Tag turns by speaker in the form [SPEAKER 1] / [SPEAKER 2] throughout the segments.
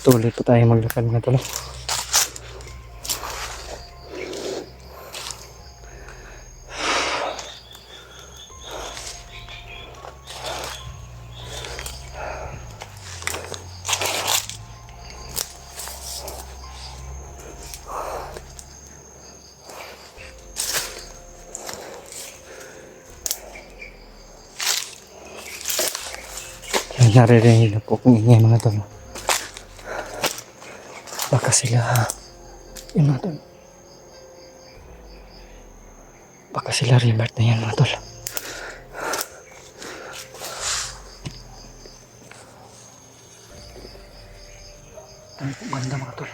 [SPEAKER 1] Tuloy po tayo maglakad na tol. Naririnig na po kung ingay mga tol. Baka sila yun mga tol. Baka sila rebirth na yan mga tol. Ang ganda mga tol.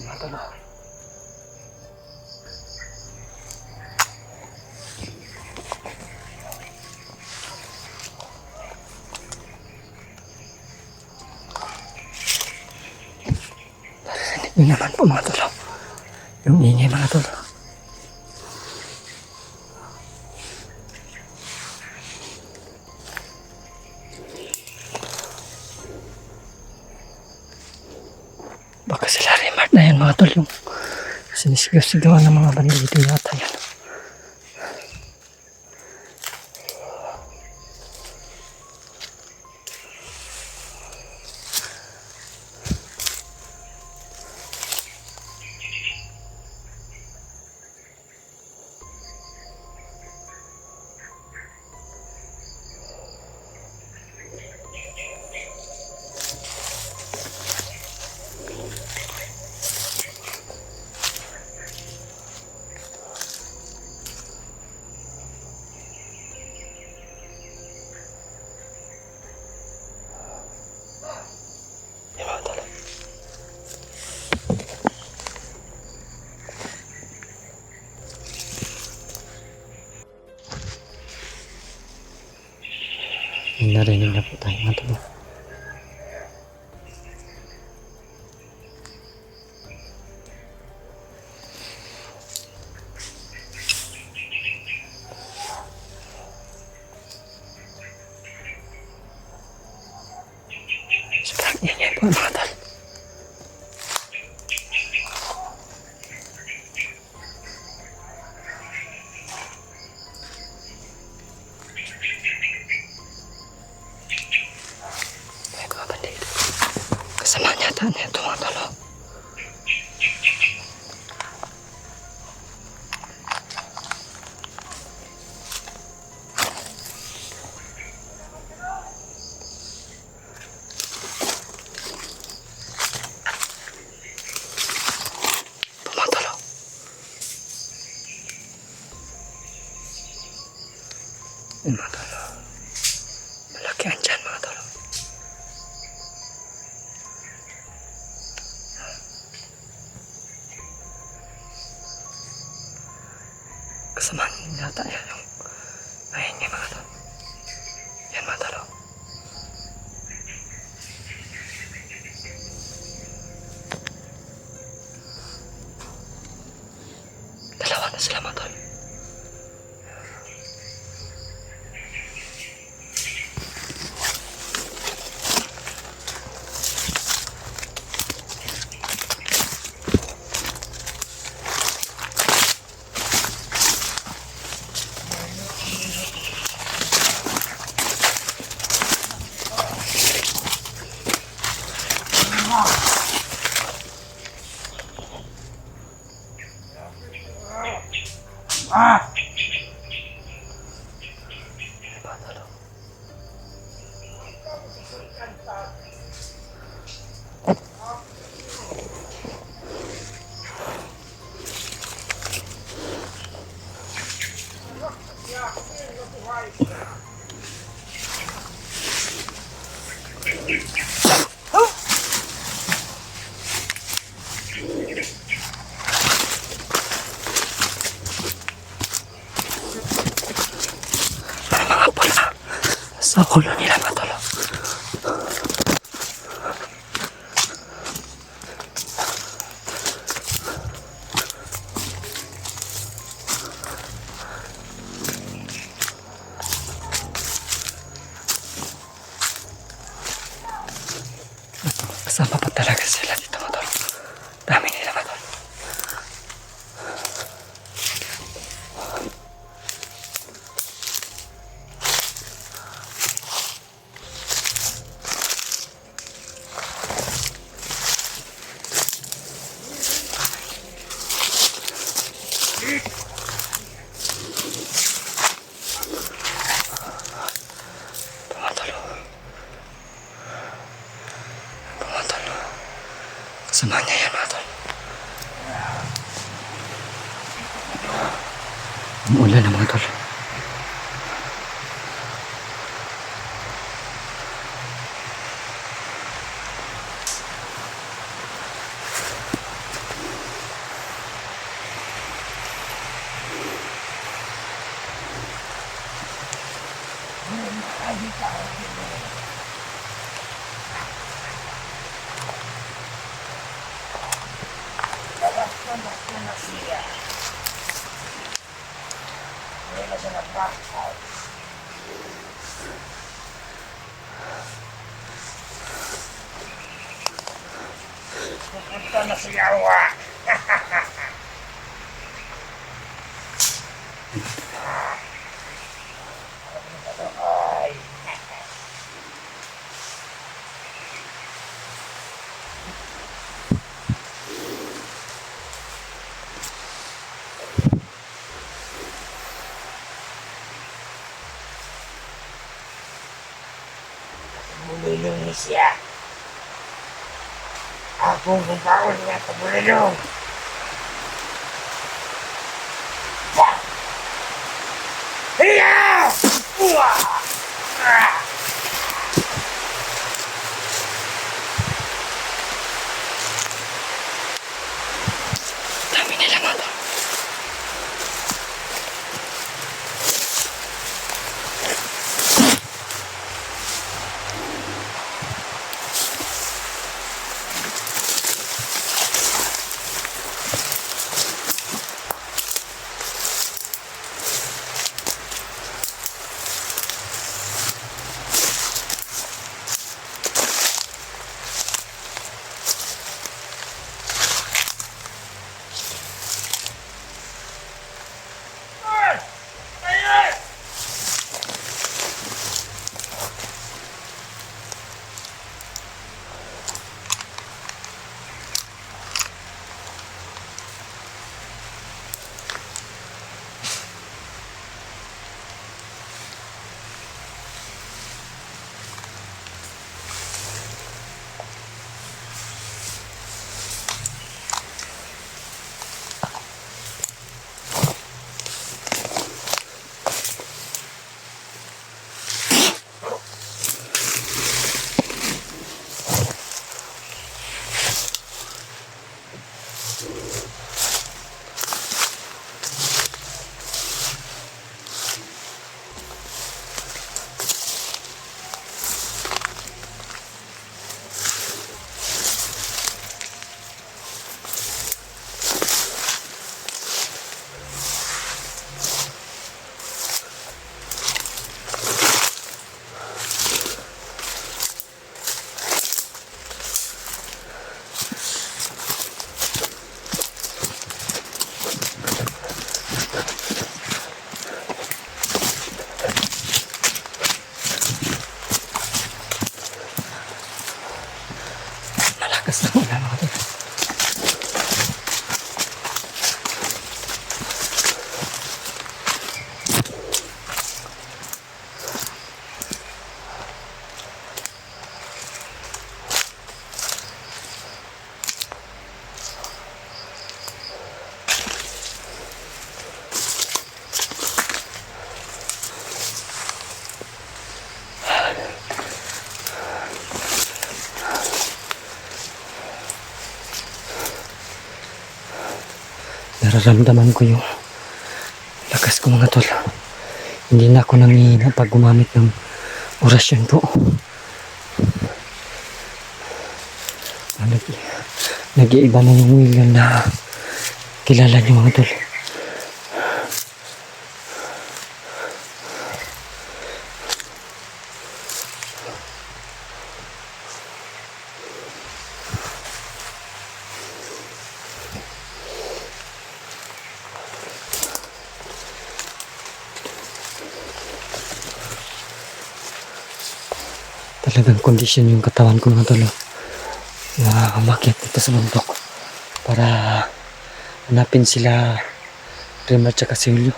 [SPEAKER 1] Mga tol. Yun naman po mga tol. Yung ingay mga tol. Baka sila remark na yan mga tol. Yung sinisigaw-sigawan ng mga bandito yata yan. Narinig na po tayo mga tol. Sobrang ingay po mga tol. Kasama niya ata na ito mga tol. Pumatalo. Yun mga tol. Malaki ang dyan mga tol. Kasama niya ata yan yung ayun niya mga tol. Yan mga tol. Dalawa na sila mga tol. Mga pula sa ulo nila mga tol. Kasama pa talaga sila dito mga tol. Dami nila mga tol. Kasama niya yan mga tol. Umuulan na mga tol.
[SPEAKER 2] Pupunta na si Yawa. Bulilong siya. Akong kumpaon niya sa bulilong. Hiya! Uwa!
[SPEAKER 1] Dami nila mga tol. Malakas na ulan mga tol. Nararamdaman ko yung lakas ko mga tol. Hindi na ako nangihina pag gumamit ng orasyon po. Nag-iiba na yung William na kilala niyo mga tol. Talagang kondisyon yung katawan ko mga tol. Na umakyat dito sa bundok para hanapin sila Rimar tsaka si Julio.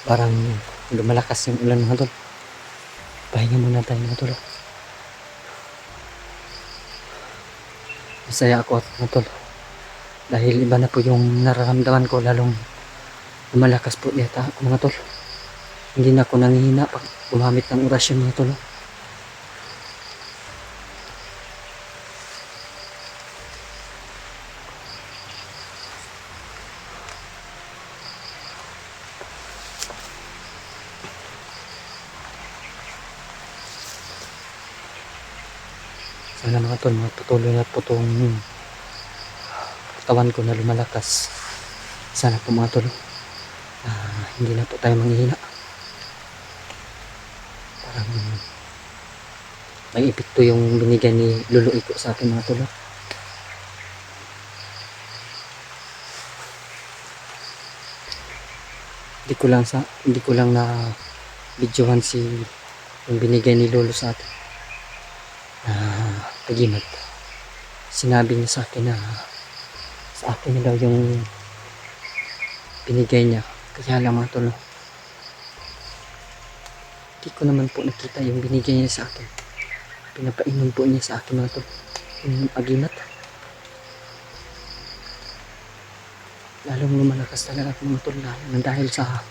[SPEAKER 1] Parang lumalakas yung ulan mga tol. Pahinga muna tayo mga tol. Masaya ako at mga tol. Dahil iba na po yung nararamdaman ko, lalong lumalakas po yata ako mga tol. Hindi na ako nangihina pag gumamit ng orasyon mga tol. Sana mga tol, patuloy na po itong katawan ko na lumalakas. Sana po mga tol, hindi na po tayo manghihina. Parang may epekto yung binigay ni Lolo Iko sa akin mga tol. Hindi ko lang na videohan yung binigay ni Lolo sa atin. Tagimat. Sinabi niya sa akin na sa akin na daw yung binigay niya. Kaya lang mga tol, hindi ko naman po nakita yung binigay niya sa akin. Pinapainom po niya sa akin mga tol, yung agimat. Lalong lumalakas talaga ako mga tol, dahil sa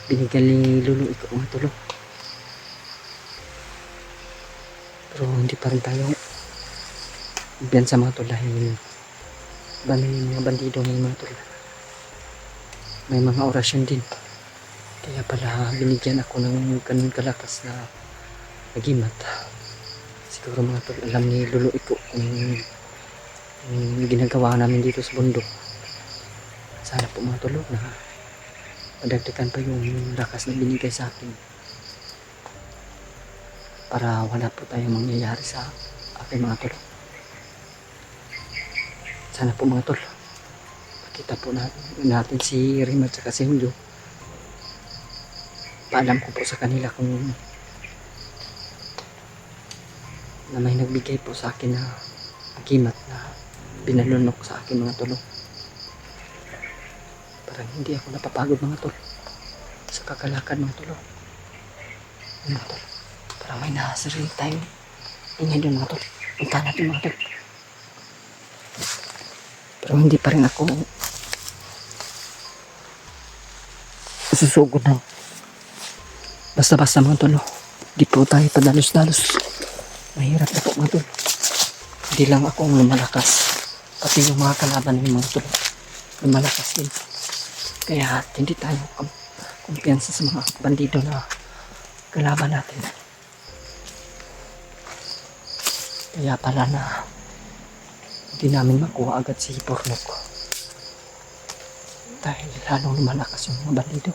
[SPEAKER 1] binigay ni Lolo Iko mga tol. Pero hindi pa rin tayo kumpiyansa mga tol, dahil iba na yung mga bandido ngayon mga tol. May mga orasyon din. Kaya pala binigyan ako ng ganun kalakas na agimat. Siguro mga tol, alam ni Lolo Iko kung ginagawa namin dito sa bundok. Sana po mga tol na madagdagan pa yung lakas na binigay sa akin, para wala po tayong mangyayari sa aking mga tol. Sana po mga tol, makita po natin si Rimar at si Julio. Paalam ko po sa kanila kung na may nagbigay po sa akin na agimat na binalunok sa akin mga tol. Parang hindi ako napapagod mga tol sa kakalakad mga tol. Mga tol, parang may nasarinig tayo. Ingay doon mga tol. Punta natin mga tol. Pero hindi pa rin ako susugod na basta-basta mga tol. Di po tayo padalos-dalos. Mahirap na po mga tol. Hindi lang ako ang lumalakas, pati yung mga kalaban ng mga tol lumalakas din. Kaya hindi tayo kumpiyansa sa mga bandido na kalaban natin. Kaya pala na hindi namin makuha agad si Pornok, dahil lalong lumalakas yung mga bandido.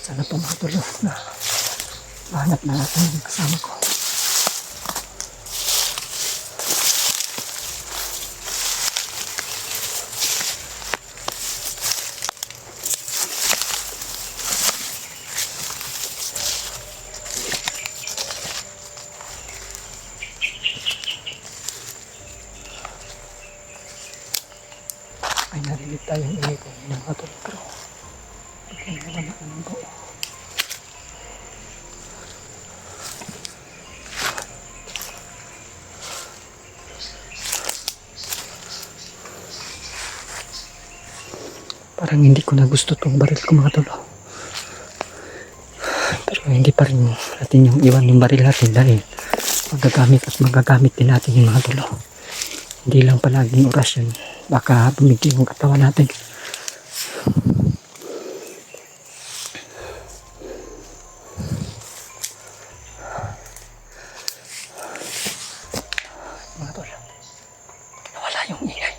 [SPEAKER 1] Sana po mga tol na mahanap na natin yung kasama ko. Ay, narinig tayong ingay ko ng mga tol, pero biglang nawala ka ng buo. Parang hindi ko na gusto tong baril ko mga tol. Pero hindi pa rin natin yung iwan yung baril natin dahil magagamit din natin yung mga tol. Hindi lang palaging orasyon. Baka bumigay yung katawan natin. Mga tol, nawala yung ingay.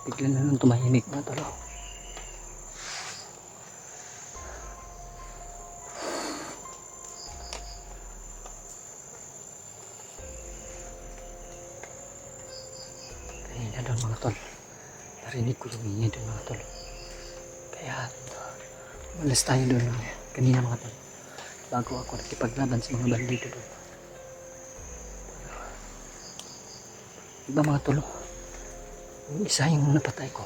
[SPEAKER 1] Bigla na lang tumahimik mga tol. Kanina doon mga tol, narinig ko yung ingay doon mga tol. Kaya malas tayo doon kanina mga tol, bago ako nakipaglaban sa mga bandido doon. Diba mga tol, yung isa yung napatay ko,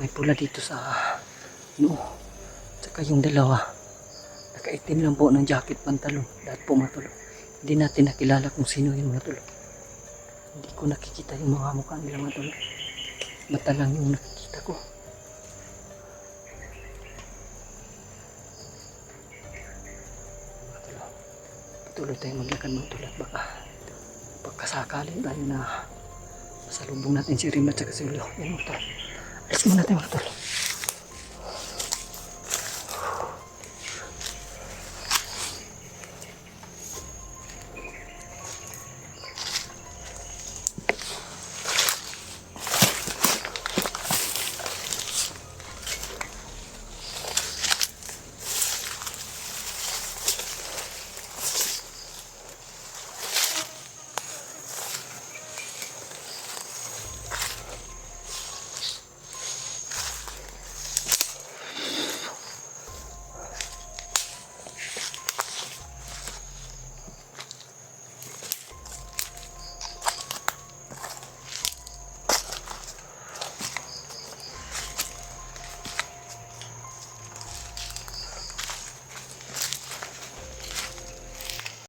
[SPEAKER 1] may pula dito sa noo. Tsaka yung dalawa, nakaitim lang po ng jacket, pantalon. Lahat po mga tol, hindi natin nakilala kung sino yun mga tol. Hindi ko nakikita yung mga mukha nila mga tol. Mata lang yung nakikita ko. Mga tol, patuloy tayong maglakad mga tol at baka pagkasakali tayo na masalubong natin si Rim at saka si Ulo. Yan mga tol. Alis muna tayo mga tol.